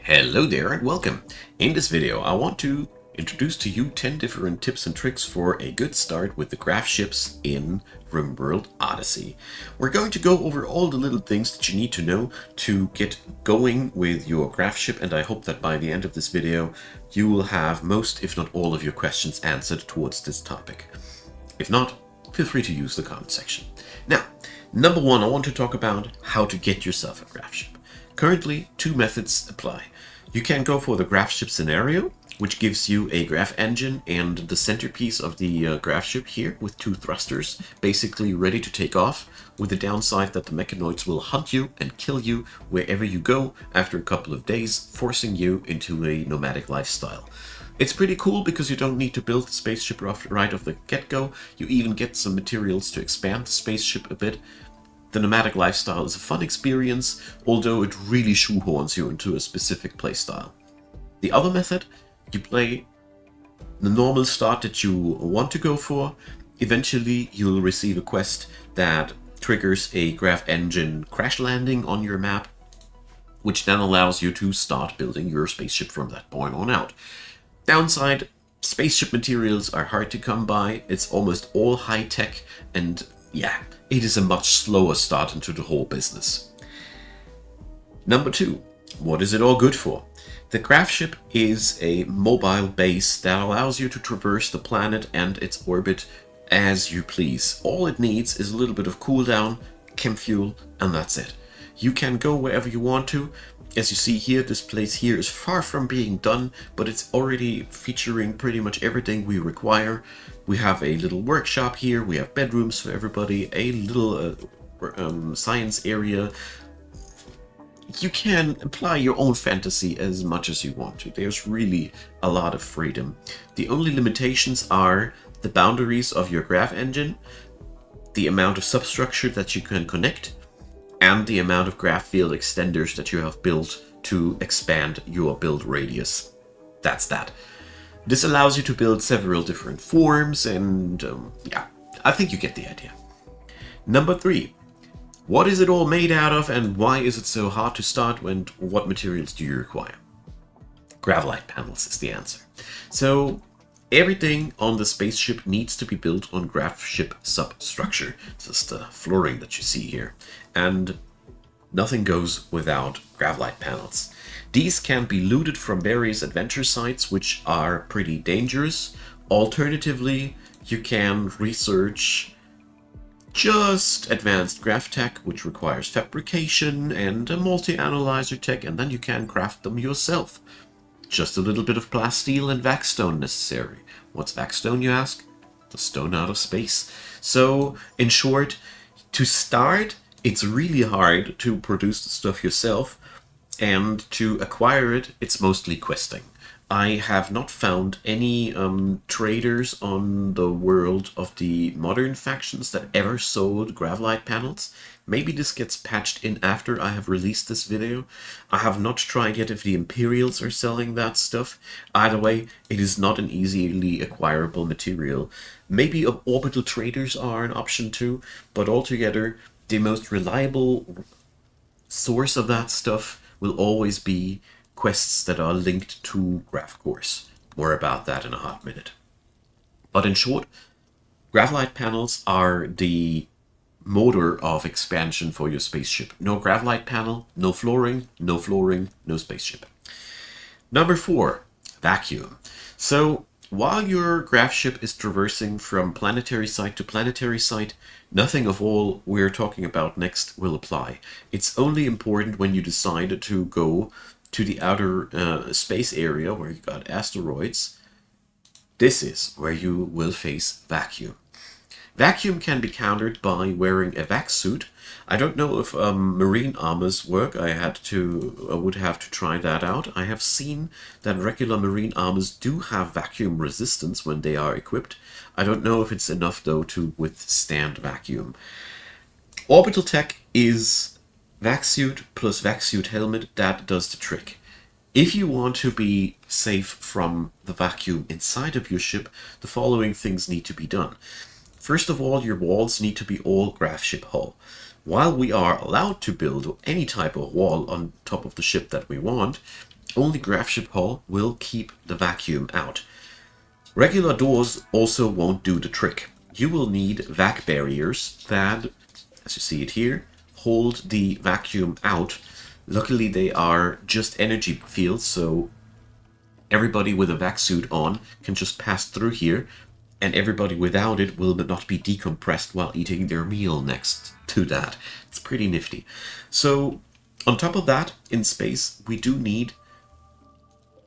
Hello there and welcome. In this video I want to introduce to you 10 different tips and tricks for a good start with the graph ships in Rimworld Odyssey. We're going to go over all the little things that you need to know to get going with your graph ship, and I hope that by the end of this video you will have most if not all of your questions answered towards this topic. If not, feel free to use the comment section. Now, number one, I want to talk about how to get yourself a graph ship. Currently, two methods apply. You can go for the graph ship scenario, which gives you a graph engine and the centerpiece of the graph ship here with two thrusters, basically ready to take off, with the downside that the mechanoids will hunt you and kill you wherever you go after a couple of days, forcing you into a nomadic lifestyle. It's pretty cool because you don't need to build the spaceship right off the get-go. You even get some materials to expand the spaceship a bit. The nomadic lifestyle is a fun experience, although it really shoehorns you into a specific playstyle. The other method, you play the normal start that you want to go for. Eventually you'll receive a quest that triggers a Grav engine crash landing on your map, which then allows you to start building your spaceship from that point on out. Downside, spaceship materials are hard to come by. It's almost all high-tech, and yeah, it is a much slower start into the whole business. Number two, what is it all good for? The graph ship is a mobile base that allows you to traverse the planet and its orbit as you please. All it needs is a little bit of cooldown, chem fuel, and that's it. You can go wherever you want to. As you see here, this place here is far from being done, but it's already featuring pretty much everything we require. We have a little workshop here, we have bedrooms for everybody, a little science area. You can apply your own fantasy as much as you want to. There's really a lot of freedom. The only limitations are the boundaries of your graph engine, the amount of substructure that you can connect, and the amount of graph field extenders that you have built to expand your build radius. That's that. This allows you to build several different forms, and yeah, I think you get the idea. Number three, what is it all made out of and why is it so hard to start, and what materials do you require? Gravlite panels is the answer. So everything on the spaceship needs to be built on graph ship substructure. This is the flooring that you see here. And nothing goes without Gravlite panels. These can be looted from various adventure sites, which are pretty dangerous. Alternatively, you can research just advanced graph tech, which requires fabrication and a multi-analyzer tech, and then you can craft them yourself. Just a little bit of plasteel and vaxstone necessary. What's vaxstone, you ask? The stone out of space. So, in short, to start, it's really hard to produce the stuff yourself, and to acquire it, it's mostly questing. I have not found any traders on the world of the modern factions that ever sold Gravlite panels. Maybe this gets patched in after I have released this video. I have not tried yet if the Imperials are selling that stuff. Either way, it is not an easily acquirable material. Maybe orbital traders are an option too, but altogether, the most reliable source of that stuff will always be quests that are linked to Gravcores. More about that in a hot minute. But in short, Gravlite panels are the motor of expansion for your spaceship. No Gravlite panel, no flooring, no flooring, no spaceship. Number four, vacuum. So while your graph ship is traversing from planetary site to planetary site, nothing of all we're talking about next will apply. It's only important when you decide to go to the outer space area where you got asteroids. This is where you will face vacuum. Vacuum can be countered by wearing a vac suit. I don't know if marine armors work. I would have to try that out. I have seen that regular marine armors do have vacuum resistance when they are equipped. I don't know if it's enough though to withstand vacuum. Orbital tech is vac suit plus vac suit helmet. That does the trick. If you want to be safe from the vacuum inside of your ship, the following things need to be done. First of all, your walls need to be all graph ship hull. While we are allowed to build any type of wall on top of the ship that we want, Only Gravship Hull will keep the vacuum out. Regular doors also won't do the trick. You will need vac barriers that, as you see it here, hold the vacuum out. Luckily they are just energy fields, so everybody with a vac suit on can just pass through here, and everybody without it will not be decompressed while eating their meal next to that. It's pretty nifty. So on top of that, in space, we do need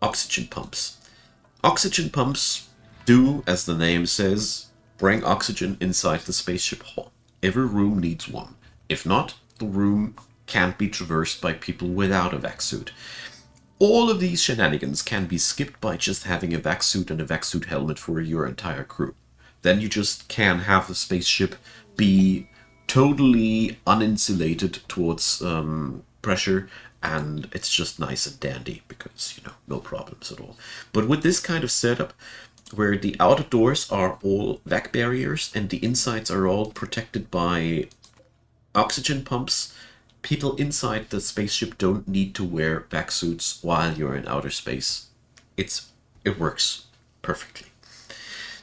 oxygen pumps. Oxygen pumps do, as the name says, bring oxygen inside the spaceship hull. Every room needs one. If not, the room can't be traversed by people without a vac suit. All of these shenanigans can be skipped by just having a vac suit and a vac suit helmet for your entire crew. Then you just can have the spaceship be totally uninsulated towards pressure, and it's just nice and dandy because, you know, no problems at all. But with this kind of setup, where the outer doors are all vac barriers and the insides are all protected by oxygen pumps, people inside the spaceship don't need to wear vac suits while you're in outer space. It works perfectly.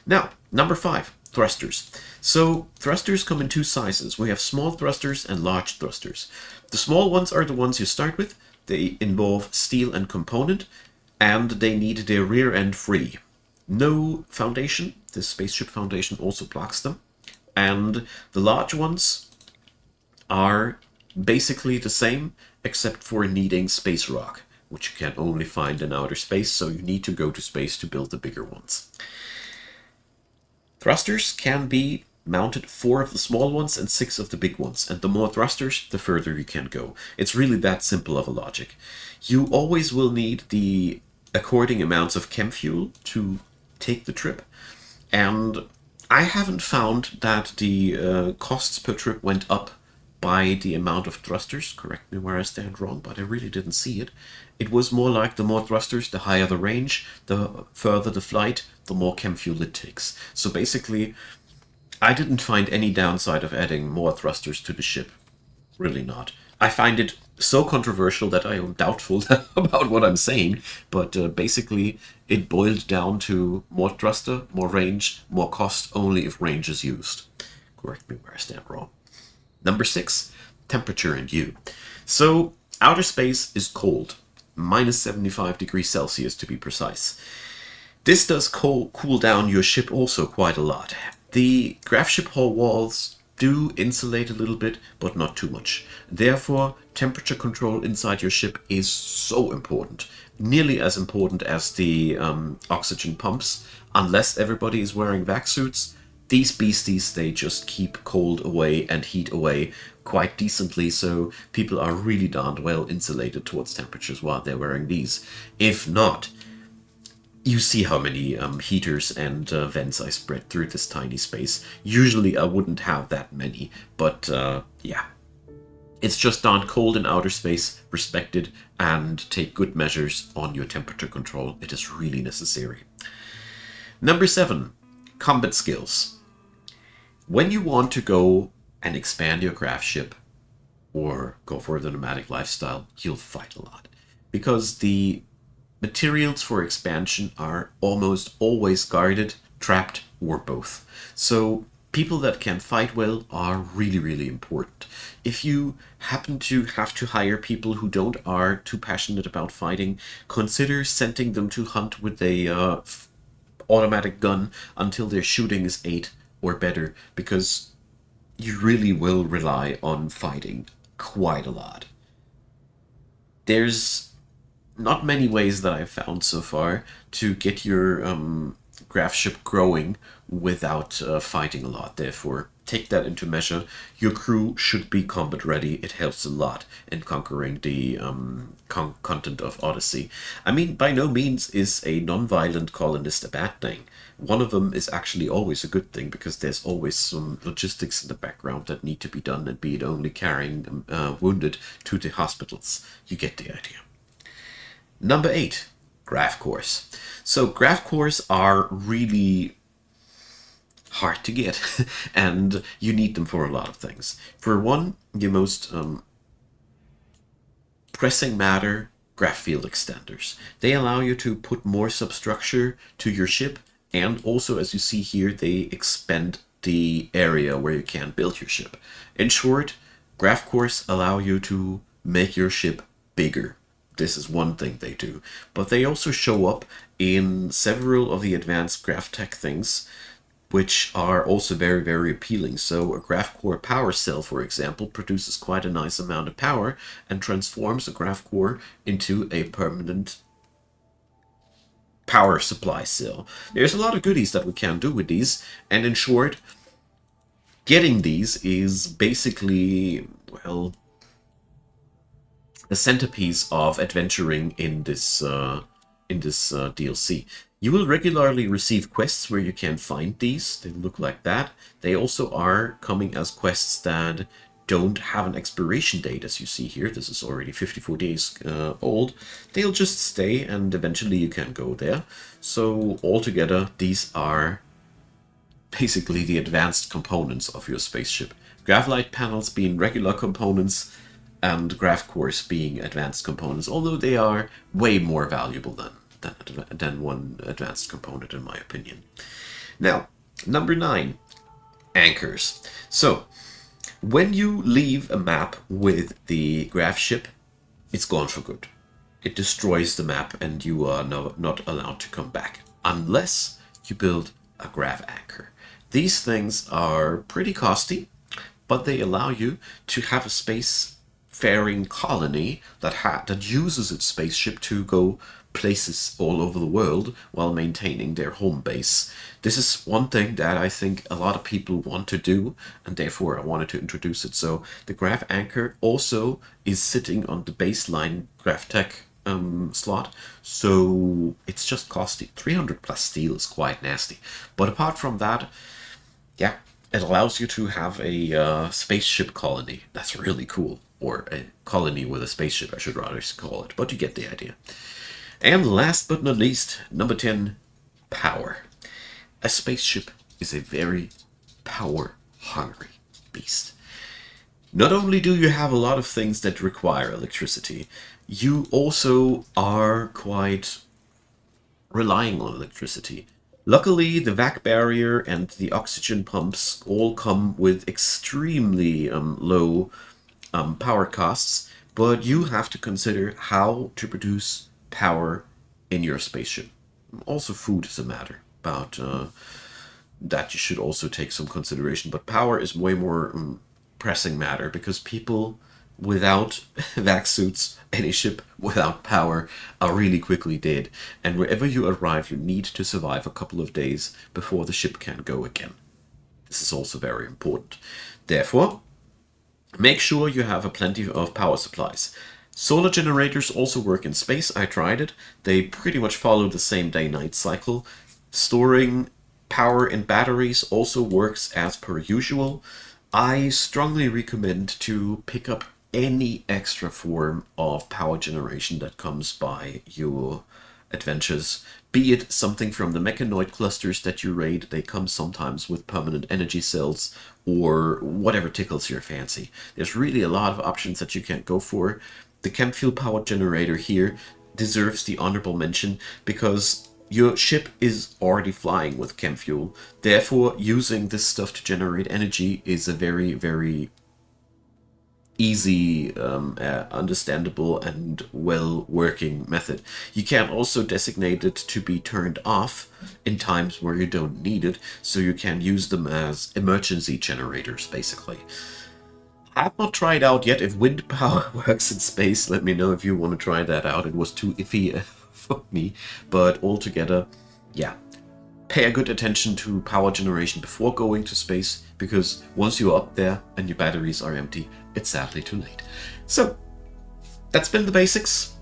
Now, number 5, thrusters. So thrusters come in 2 sizes. We have small thrusters and large thrusters. The small ones are the ones you start with. They involve steel and component, and they need their rear end free. No foundation. The spaceship foundation also blocks them. And the large ones are basically the same, except for needing space rock, which you can only find in outer space, so you need to go to space to build the bigger ones. Thrusters can be mounted 4 of the small ones and 6 of the big ones, and the more thrusters, the further you can go. It's really that simple of a logic. You always will need the according amounts of chem fuel to take the trip, and I haven't found that the costs per trip went up by the amount of thrusters. Correct me where I stand wrong, but I really didn't see it. It was more like the more thrusters, the higher the range, the further the flight, the more chem fuel it takes. So basically, I didn't find any downside of adding more thrusters to the ship. Really not. I find it so controversial that I am doubtful about what I'm saying, but basically it boiled down to more thruster, more range, more cost only if range is used. Correct me where I stand wrong. Number 6, temperature and U. So outer space is cold, minus 75 degrees Celsius to be precise. This does cool down your ship also quite a lot. The Gravship hull walls do insulate a little bit, but not too much. Therefore, temperature control inside your ship is so important. Nearly as important as the oxygen pumps. Unless everybody is wearing vac suits, these beasties, they just keep cold away and heat away quite decently, so people are really darned well insulated towards temperatures while they're wearing these. If not, you see how many heaters and vents I spread through this tiny space. Usually I wouldn't have that many, but yeah. It's just darn cold in outer space, respected, and take good measures on your temperature control. It is really necessary. Number 7, combat skills. When you want to go and expand your craft ship, or go for the nomadic lifestyle, you'll fight a lot. Because the materials for expansion are almost always guarded, trapped, or both. So people that can fight well are really, really important. If you happen to have to hire people who are too passionate about fighting, consider sending them to hunt with a automatic gun until their shooting is 8 or better, because you really will rely on fighting quite a lot. There's not many ways that I've found so far to get your graph ship growing without fighting a lot. Therefore, take that into measure. Your crew should be combat ready. It helps a lot in conquering the content of Odyssey. I mean, by no means is a non-violent colonist a bad thing. One of them is actually always a good thing, because there's always some logistics in the background that need to be done, and be it only carrying wounded to the hospitals. You get the idea. Number 8, Gravcores. So Gravcores are really hard to get, and you need them for a lot of things. For one, your most pressing matter graph field extenders. They allow you to put more substructure to your ship, and also, as you see here, they expand the area where you can build your ship. In short, Gravcores allow you to make your ship bigger. This is one thing they do. But they also show up in several of the advanced Gravtech things, which are also very, very appealing. So a Gravcore power cell, for example, produces quite a nice amount of power and transforms a Gravcore into a permanent power supply cell. There's a lot of goodies that we can do with these, and in short, getting these is basically, well, the centerpiece of adventuring in this DLC. You will regularly receive quests where you can find these. They look like that. They also are coming as quests that don't have an expiration date, as you see here. This is already 54 days old. They'll just stay, and eventually you can go there. So altogether, these are basically the advanced components of your spaceship. Gravlite panels being regular components, and Gravcores being advanced components, although they are way more valuable than one advanced component, in my opinion. Now, number 9, anchors. So, when you leave a map with the Grav ship, it's gone for good. It destroys the map, and you are not allowed to come back, unless you build a Grav Anchor. These things are pretty costly, but they allow you to have a space-faring colony that uses its spaceship to go places all over the world while maintaining their home base. This is one thing that I think a lot of people want to do, and therefore I wanted to introduce it. So the Grav Anchor also is sitting on the baseline Gravtech slot, so it's just costly. 300 plus steel is quite nasty, but apart from that, yeah, it allows you to have a spaceship colony. That's really cool. Or a colony with a spaceship, I should rather call it, but you get the idea. And last but not least, number 10, power. A spaceship is a very power-hungry beast. Not only do you have a lot of things that require electricity, you also are quite relying on electricity. Luckily, the vac barrier and the oxygen pumps all come with extremely low power costs, but you have to consider how to produce power in your spaceship. Also, food is a matter about that you should also take some consideration, but power is way more pressing matter, because people without vac suits, any ship without power, are really quickly dead, and wherever you arrive you need to survive a couple of days before the ship can go again. This is also very important. Therefore, make sure you have plenty of power supplies. Solar generators also work in space. I tried it. They pretty much follow the same day-night cycle. Storing power in batteries also works as per usual. I strongly recommend to pick up any extra form of power generation that comes by your adventures. Be it something from the mechanoid clusters that you raid, they come sometimes with permanent energy cells, or whatever tickles your fancy. There's really a lot of options that you can go for. The chem fuel power generator here deserves the honorable mention, because your ship is already flying with chem fuel. Therefore, using this stuff to generate energy is a very, very easy, understandable, and well-working method. You can also designate it to be turned off in times where you don't need it, so you can use them as emergency generators, basically. I have not tried out yet if wind power works in space. Let me know if you want to try that out. It was too iffy for me, but altogether, yeah. Pay a good attention to power generation before going to space, because once you're up there and your batteries are empty, it's sadly too late. So, that's been the basics.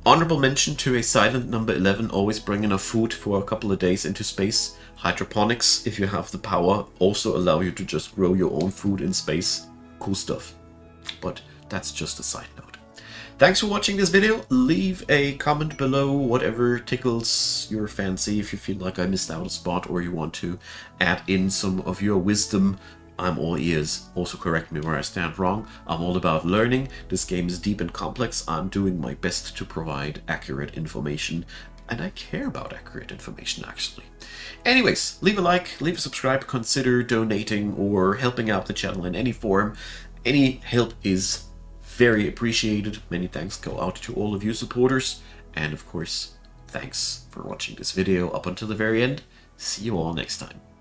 Honorable mention to a silent number 11, always bring enough food for a couple of days into space. Hydroponics, if you have the power, also allow you to just grow your own food in space. Cool stuff. But that's just a side note. Thanks for watching this video. Leave a comment below, whatever tickles your fancy. If you feel like I missed out a spot, or you want to add in some of your wisdom I'm all ears. Also correct me where I stand wrong. I'm all about learning. This game is deep and complex. I'm doing my best to provide accurate information. And I care about accurate information, actually. Anyways, leave a like, leave a subscribe, consider donating or helping out the channel in any form. Any help is very appreciated. Many thanks go out to all of you supporters. And of course, thanks for watching this video up until the very end. See you all next time.